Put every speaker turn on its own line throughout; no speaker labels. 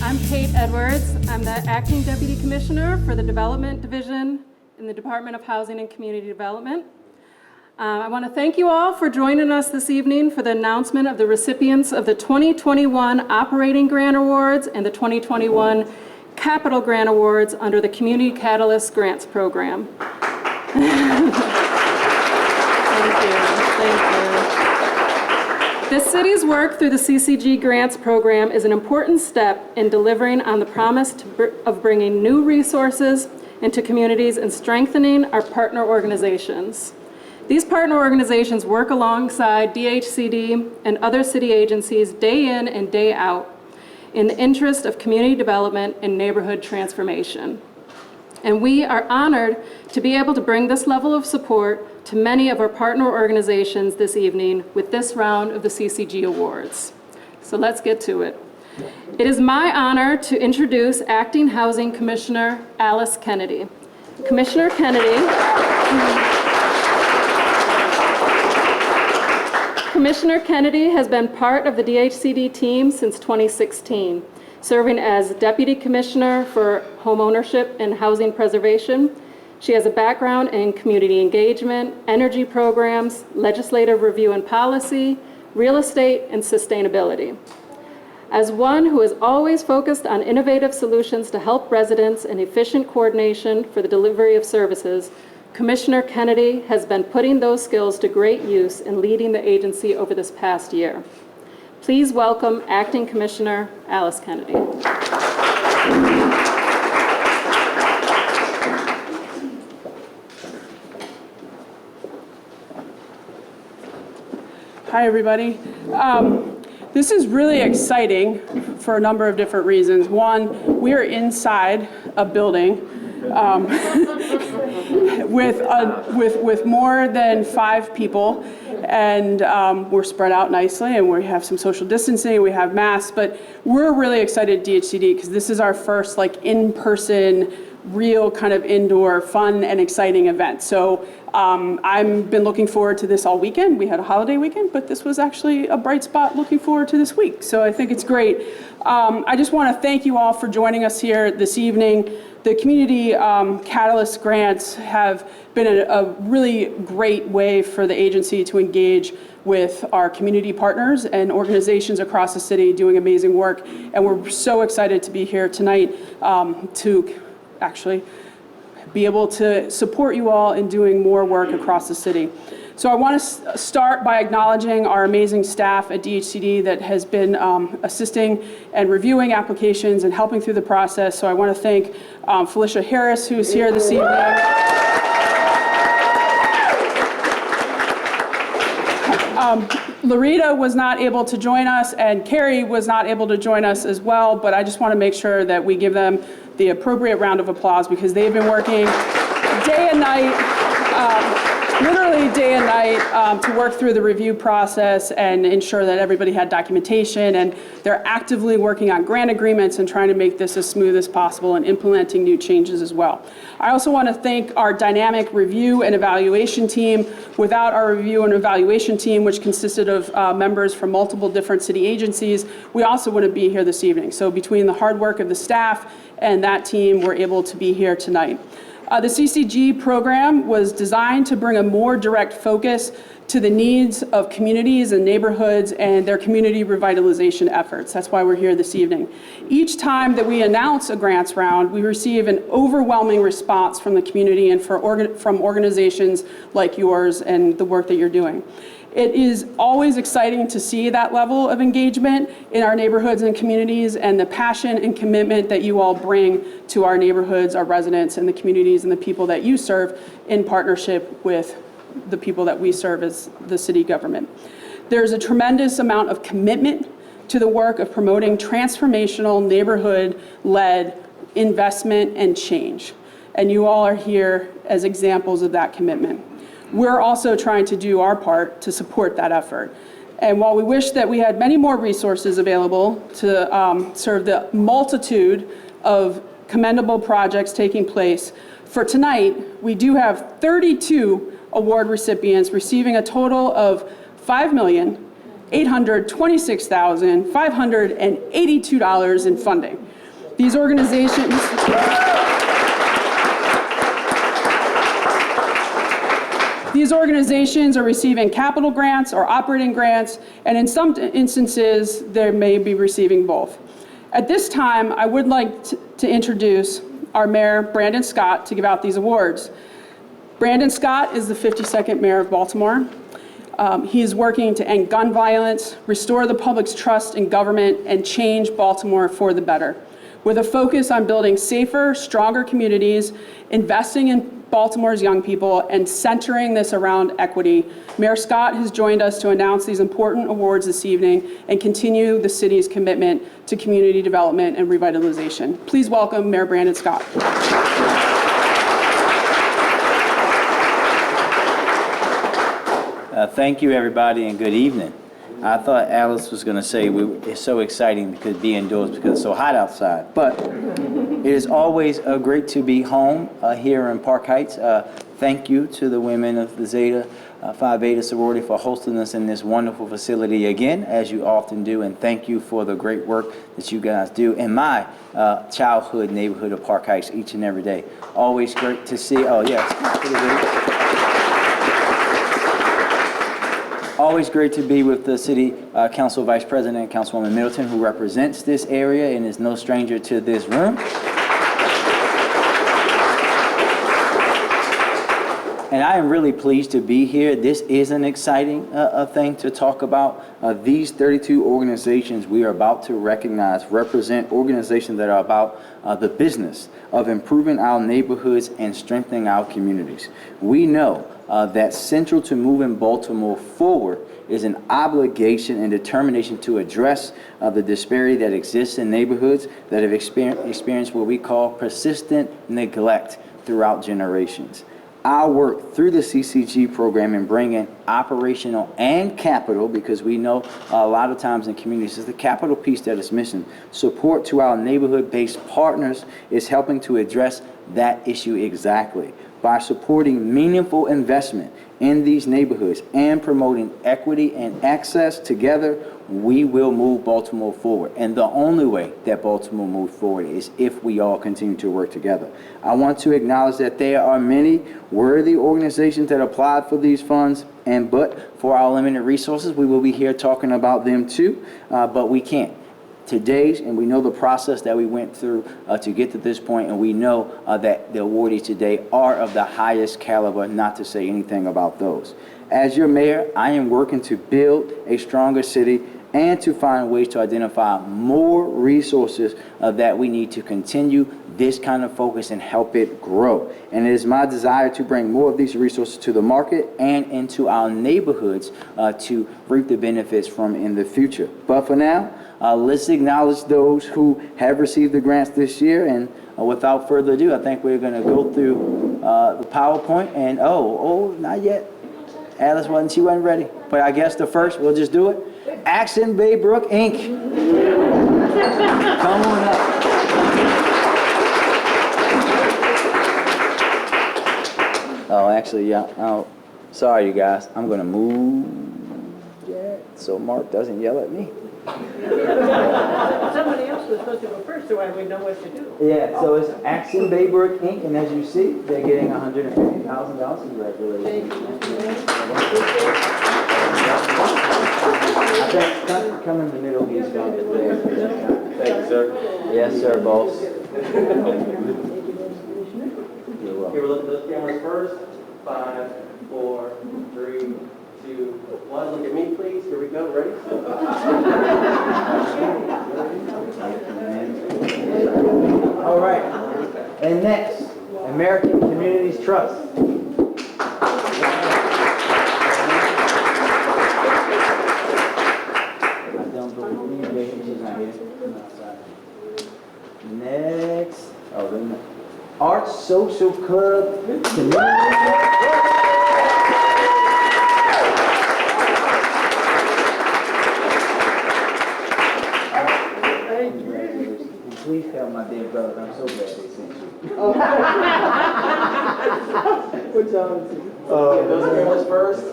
I'm Kate Edwards. I'm the Acting Deputy Commissioner for the Development Division in the Department of Housing and Community Development. I want to thank you all for joining us this evening for the announcement of the recipients of the 2021 Operating Grant Awards and the 2021 Capital Grant Awards under the Community Catalyst Grants Program. Thank you. The city's work through the CCG Grants Program is an important step in delivering on the promise of bringing new resources into communities and strengthening our partner organizations. These partner organizations work alongside DHCD and other city agencies day in and day out in the interest of community development and neighborhood transformation. And we are honored to be able to bring this level of support to many of our partner organizations this evening with this round of the CCG Awards. So let's get to it. It is my honor to introduce Acting Housing Commissioner Alice Kennedy. Commissioner Kennedy has been part of the DHCD team since 2016, serving as Deputy Commissioner for Homeownership and Housing Preservation. She has a background in community engagement, energy programs, legislative review and policy, real estate, and sustainability. As one who is always focused on innovative solutions to help residents and efficient coordination for the delivery of services, Commissioner Kennedy has been putting those skills to great use in leading the agency over this past year. Please welcome Acting Commissioner Alice Kennedy.
Hi, everybody. This is really exciting for a number of different reasons. One, we are inside a building with more than 5 people, and we're spread out nicely, and we have some social distancing, we have masks, but we're really excited at DHCD because this is our first in-person, real kind of indoor, fun and exciting event. So I've been looking forward to this all weekend. We had a holiday weekend, but this was actually a bright spot looking forward to this week. So I think it's great. I just want to thank you all for joining us here this evening. The Community Catalyst Grants have been a really great way for the agency to engage with our community partners and organizations across the city doing amazing work. And we're so excited to be here tonight to actually be able to support you all in doing more work across the city. So I want to start by acknowledging our amazing staff at DHCD that has been assisting and reviewing applications and helping through the process. So I want to thank Felicia Harris, who's here this evening. Larita was not able to join us, and Carrie was not able to join us as well, but I just want to make sure that we give them the appropriate round of applause because they've been working day and night, literally day and night, to work through the review process and ensure that everybody had documentation, and they're actively working on grant agreements and trying to make this as smooth as possible and implementing new changes as well. I also want to thank our dynamic review and evaluation team. Without our review and evaluation team, which consisted of members from multiple different city agencies, we also wouldn't be here this evening. So between the hard work of the staff and that team, we're able to be here tonight. The CCG program was designed to bring a more direct focus to the needs of communities and neighborhoods and their community revitalization efforts. That's why we're here this evening. Each time that we announce a grants round, we receive an overwhelming response from the community and from organizations like yours and the work that you're doing. It is always exciting to see that level of engagement in our neighborhoods and communities and the passion and commitment that you all bring to our neighborhoods, our residents, and the communities and the people that you serve in partnership with the people that we serve as the city government. There's a tremendous amount of commitment to the work of promoting transformational neighborhood-led investment and change. And you all are here as examples of that commitment. We're also trying to do our part to support that effort. And while we wish that we had many more resources available to serve the multitude of commendable projects taking place, for tonight, we do have 32 award recipients receiving a total of $5,826,582 in funding. These organizations are receiving capital grants or operating grants, and in some instances, they may be receiving both. At this time, I would like to introduce our Mayor, Brandon Scott, to give out these awards. Brandon Scott is the 52nd Mayor of Baltimore. He is working to end gun violence, restore the public's trust in government, and change Baltimore for the better, with a focus on building safer, stronger communities, investing in Baltimore's young people, and centering this around equity. Mayor Scott has joined us to announce these important awards this evening and continue the city's commitment to community development and revitalization. Please welcome Mayor Brandon Scott.
Thank you, everybody, and good evening. I thought Alice was going to say it's so exciting because be indoors because it's so hot outside. But it is always great to be home here in Park Heights. Thank you to the women of the Zeta Phi Beta sorority for hosting us in this wonderful facility again, as you often do. And thank you for the great work that you guys do in my childhood neighborhood of Park Heights each and every day. Always great to see. Oh, yeah. Always great to be with the City Council Vice President, Councilwoman Middleton, who represents this area and is no stranger to this room. And I am really pleased to be here. This is an exciting thing to talk about. These 32 organizations we are about to recognize represent organizations that are about the business of improving our neighborhoods and strengthening our communities. We know that central to moving Baltimore forward is an obligation and determination to address the disparity that exists in neighborhoods that have experienced what we call persistent neglect throughout generations. Our work through the CCG program in bringing operational and capital, because we know a lot of times in communities is the capital piece that is missing. Support to our neighborhood-based partners is helping to address that issue exactly. By supporting meaningful investment in these neighborhoods and promoting equity and access together, we will move Baltimore forward. And the only way that Baltimore moves forward is if we all continue to work together. I want to acknowledge that there are many worthy organizations that applied for these funds, but for our limited resources, we will be here talking about them too, but we can't. Today's, and we know the process that we went through to get to this point, and we know that the awardees today are of the highest caliber, not to say anything about those. As your mayor, I am working to build a stronger city and to find ways to identify more resources that we need to continue this kind of focus and help it grow. And it is my desire to bring more of these resources to the market and into our neighborhoods to reap the benefits from in the future. But for now, let's acknowledge those who have received the grants this year. And without further ado, I think we're going to go through the PowerPoint. And not yet. Alice wasn't ready. But I guess the first, we'll just do it. Action Baybrook, Inc. Come on up. Oh, actually, yeah. Oh, sorry, you guys. I'm going to move that so Mark doesn't yell at me.
Somebody else was supposed to go first, so I would know what to do.
Yeah, so it's Action Baybrook, Inc., and as you see, they're getting $150,000. Congratulations. I think come in the middle, he's going to there. Thank you, sir. Yes, sir, boss. You're welcome.
Here, we'll look at those cameras first. 5, 4, 3, 2, 1. Look at me, please. Here we go. Ready?
All right. And next, American Communities Trust. I don't believe she's not here. Next. Oh, then Arts Social Club Please tell my dear brother I'm so glad they sent you.
What time is it? Those cameras first.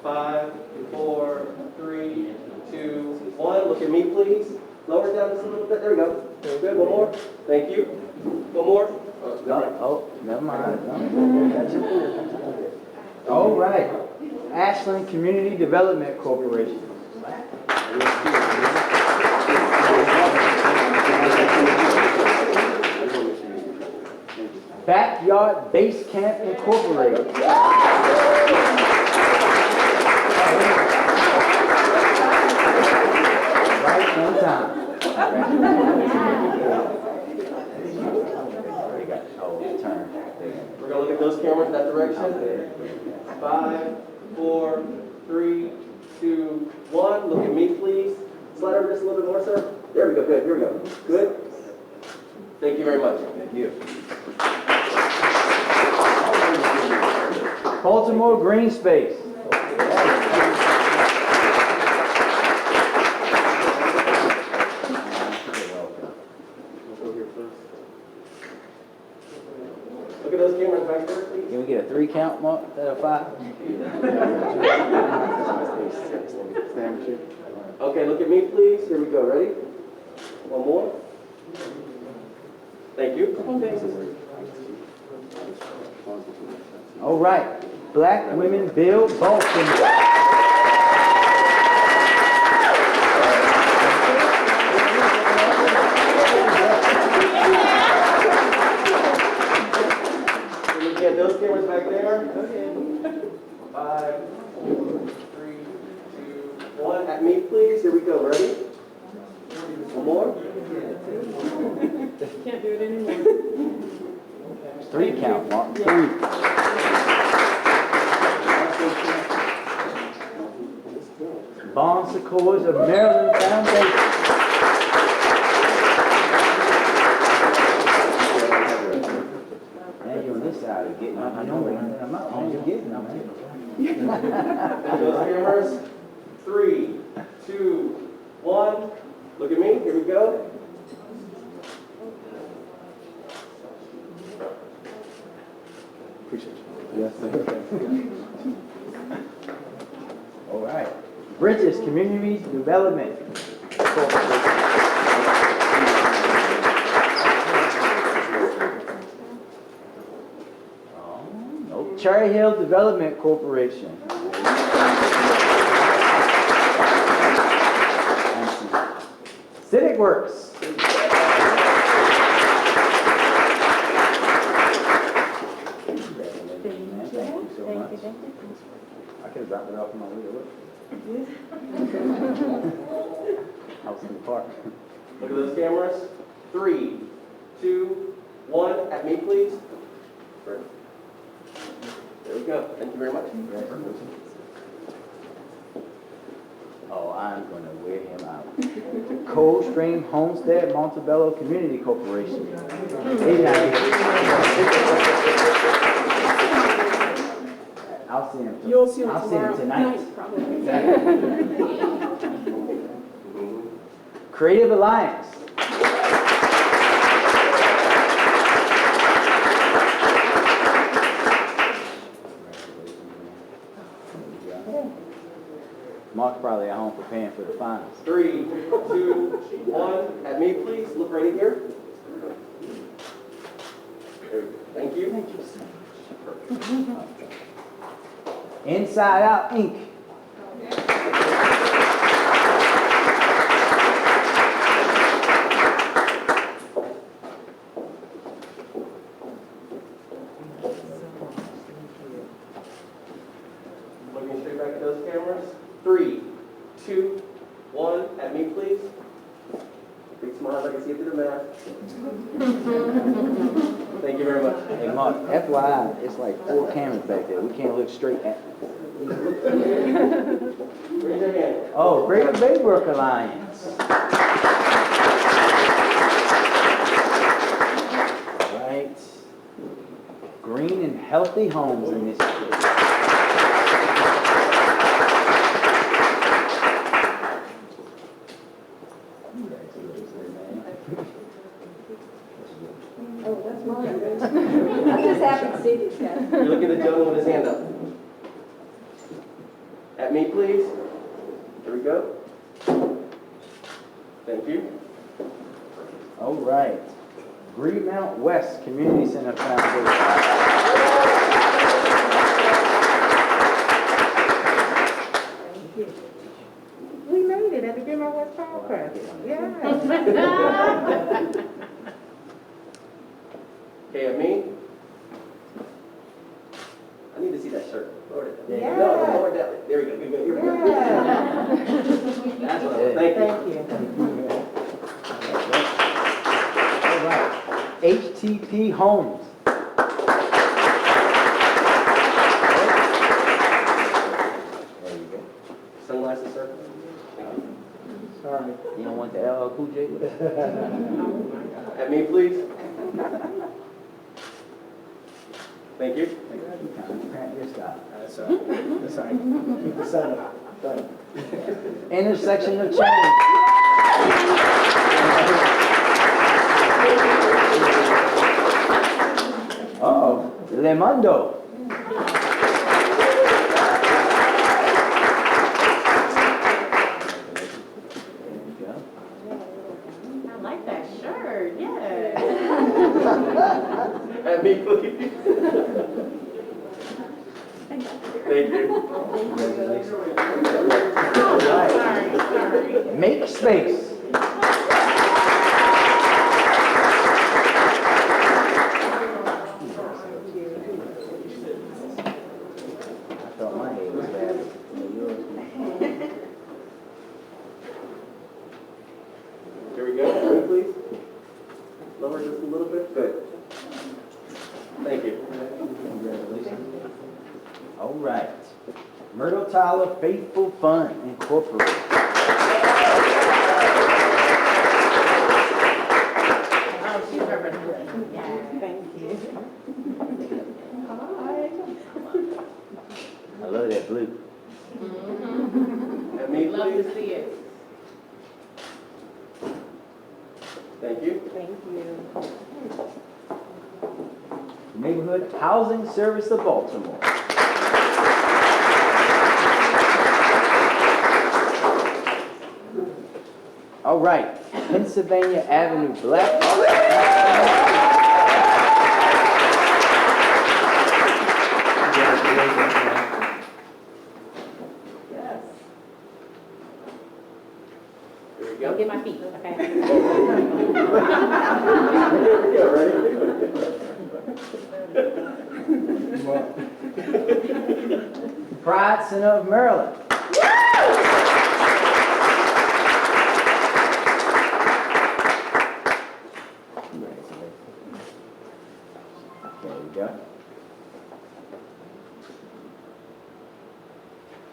5, 4, 3, 2, 1. Look at me, please. Lower it down just a little bit. There we go. Very good. One more. Thank you. One more.
Oh, never mind. All right. Ashland Community Development Corporation. Backyard Base Camp Incorporated. Right on time. Turn.
We're gonna look at those cameras in that direction. 5, 4, 3, 2, 1. Look at me, please. Slide over just a little bit more, sir. There we go. Good. Here we go. Good. Thank you very much.
Thank you. Baltimore Green Space.
Look at those cameras back there, please.
Can we get a 3 count, Mark, instead of 5?
Okay, look at me, please. Here we go. Ready? One more. Thank you.
All right. Black Women Build Baltimore.
Get those cameras back there. 5, 3, 2, 1. At me, please. Here we go. Ready? One more.
Can't do it anymore.
3 count, Mark. 3. Bon Secours of Maryland Foundation. Man, you're on this side of getting up. I know I'm out on getting up.
Those cameras. 3, 2, 1. Look at me. Here we go.
Yes, sir. All right. Bridges Community Development. No. Cherry Hill Development Corporation. Civic Works. I could have dropped it off in my wheel. I was in the park.
Look at those cameras. 3, 2, 1. At me, please. There we go. Thank you very much.
Oh, I'm going to wear him out. Coldstream Homestead Montebello Community Corporation. He's not here. I'll see him.
You'll see him
I'll see him
tomorrow
tonight.
probably.
Creative Alliance. Mark's probably at home preparing for the finals.
3, 2, 1. At me, please. Look right in here. Thank you. Thank you so much.
Inside Out Inc.
Looking straight back at those cameras. 3, 2, 1. At me, please. Big smile. I can see it through the mask. Thank you very much.
Hey Mark, FYI, it's like 4 cameras back there. We can't look straight at.
Raise your hand.
Oh, Greater Baybrook Alliance. Right. Green and Healthy Homes Initiative.
Oh, that's mine. I'm just happy to see these guys.
You look at the gentleman with his hand up. At me, please. There we go. Thank you.
All right. Greenmount West Community Center Foundation.
We made it at the Greenmount West Fall Fest. Yeah.
Okay, Amin? I need to see that shirt. Lower it down.
Yeah.
No, lower it down. There we go. Good, good. Here we go.
Yeah.
That's what I want. Thank you.
Thank you.
All right. HTP Homes. There you go.
Sunglasses, sir?
Sorry. You don't want the LL Cool J with it?
Amin, please. Thank you.
Cramp your style.
That's all right. That's all right. Keep the sun up. Thank you.
Intersection of change. Uh-oh, Lemundo.
I like that shirt, yeah.
Amin, please. Thank you.
All right.
Sorry.
Make space. I thought my head was bad.
Here we go. Amin, please. Lower just a little bit. Good. Thank you.
Congratulations. All right. Myrtle Tyler Faithful Fund Incorporated.
Oh, she's representing. Yeah.
Thank you.
I love that blue.
Amin,
Love
please.
to see it.
Thank you.
Thank you.
Neighborhood Housing Service of Baltimore. All right, Pennsylvania Avenue Black
Here we
Go
go.
get my feet, okay?
Here we go. Ready?
Pride Center of Maryland. There you go.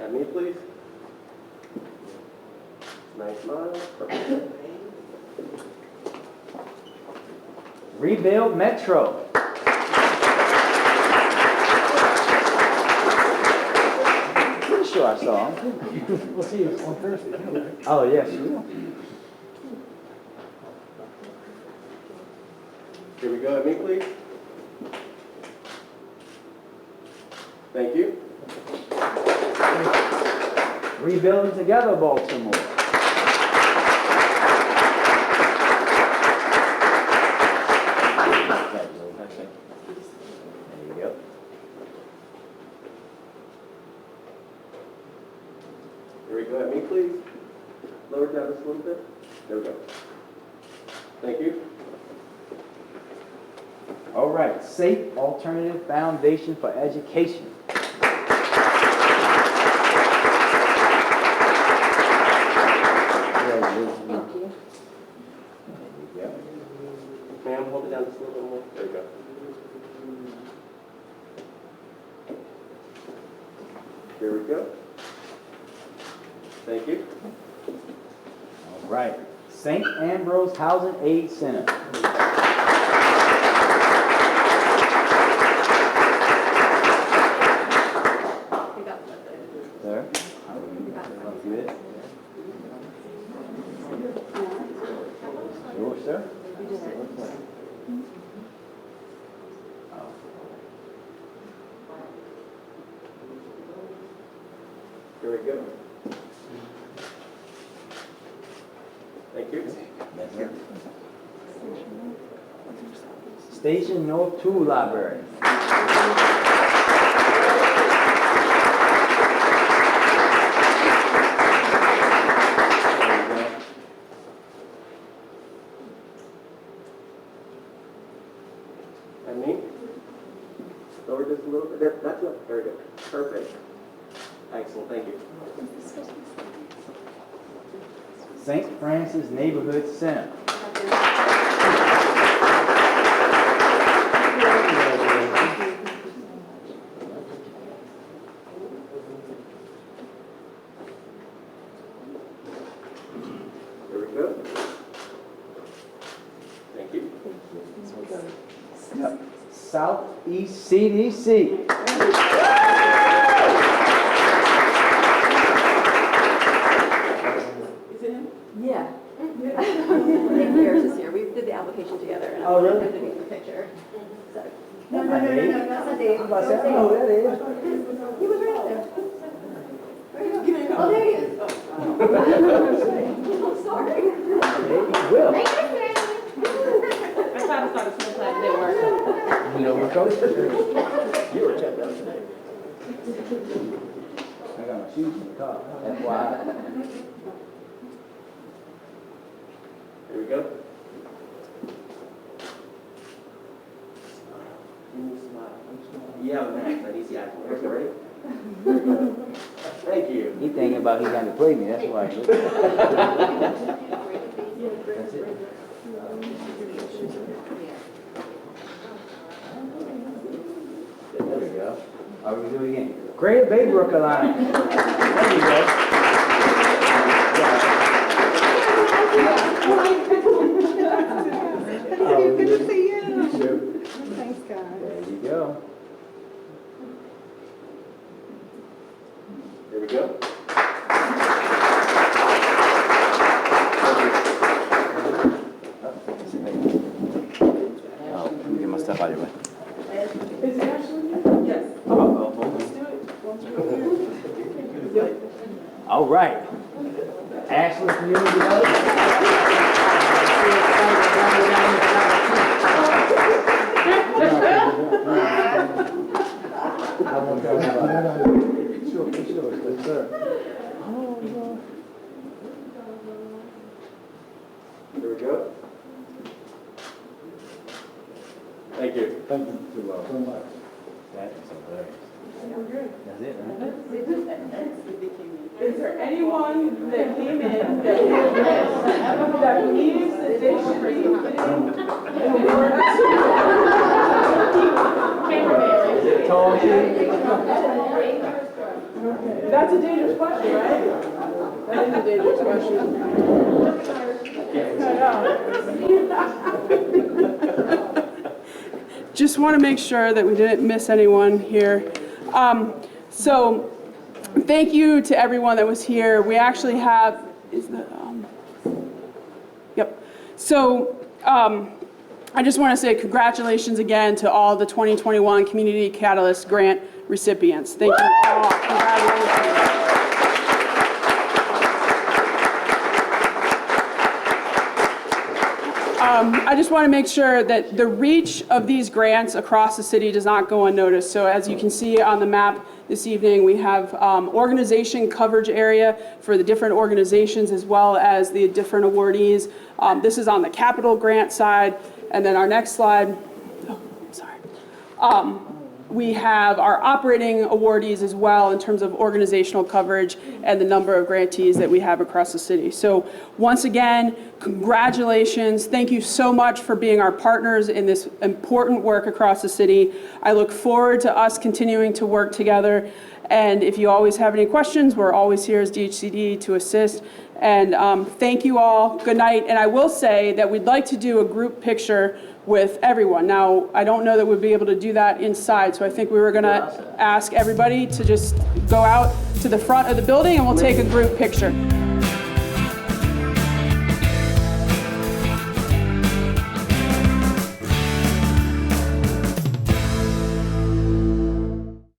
Amin, please. Nice smile. Perfect.
Rebuild Metro. Pretty sure I saw him.
We'll see you on Thursday.
Oh, yes, you will.
Here we go. Amin, please. Thank you.
Rebuilding Together Baltimore. There you go.
Here we go. Amin, please. Lower down just a little bit. There we go. Thank you.
All right, Safe Alternative Foundation for Education.
Thank you.
There you
Ma'am, hold it down just a little bit more. There you go. Here we go. Thank you.
go. All right, St. Ambrose Housing Aid Center. Sir, how are you? Good. Yours, sir? Oh.
Here we go. Thank you.
Yes, sir. Station North 2 Library.
And me? Lower just a little bit. There, that's it. Very good. Perfect. Excellent. Thank you.
St. Francis Neighborhood Center.
There we go. Thank you.
Yep. Southeast CDC.
Yeah. Nick Harris is here. We did the application together. And
Oh, really?
I wanted to get the picture. So,
No, that's not Dave.
I'm about to say, I know who that is.
he was right there. Oh, there he is. I'm sorry.
Will.
I tried to start a small class, it didn't work.
You know what, Coach?
You were checked out today.
I got my shoes in the car. FYI.
There we go. Can you smile? Yeah, Max. I need to see eyes. Okay, ready? There we go. Thank you.
He thinking about he got to play me, that's why. That's it. There we go. All right, we do it again. Greater Baybrook Alliance. There you go.
Good to see you. Thanks, guys.
There you go.
There we go.
Oh, let me get my stuff out of your way.
Is Ashley? Yes.
All right. Ashland Community Development. I won't tell you about it.
Sure, yes, sir.
There we go. Thank you.
Thank you so much.
That is hilarious. That's it, right?
Is there anyone that came in that believes that they should be in order
Is it tall shit?
That's a dangerous question, right? That is a dangerous question. Just want to make sure that we didn't miss anyone here. So thank you to everyone that was here. We actually have, yep. So I just want to say congratulations again to all the 2021 Community Catalyst Grant recipients. Thank you all. Congratulations. I just want to make sure that the reach of these grants across the city does not go unnoticed. So as you can see on the map this evening, we have organization coverage area for the different organizations as well as the different awardees. This is on the capital grant side. And then our next slide, we have our operating awardees as well in terms of organizational coverage and the number of grantees that we have across the city. So once again, congratulations. Thank you so much for being our partners in this important work across the city. I look forward to us continuing to work together. And if you always have any questions, we're always here as DHCD to assist. And thank you all. Good night. And I will say that we'd like to do a group picture with everyone. Now, I don't know that we'd be able to do that inside, so I think we were going to ask everybody to just go out to the front of the building and we'll take a group picture.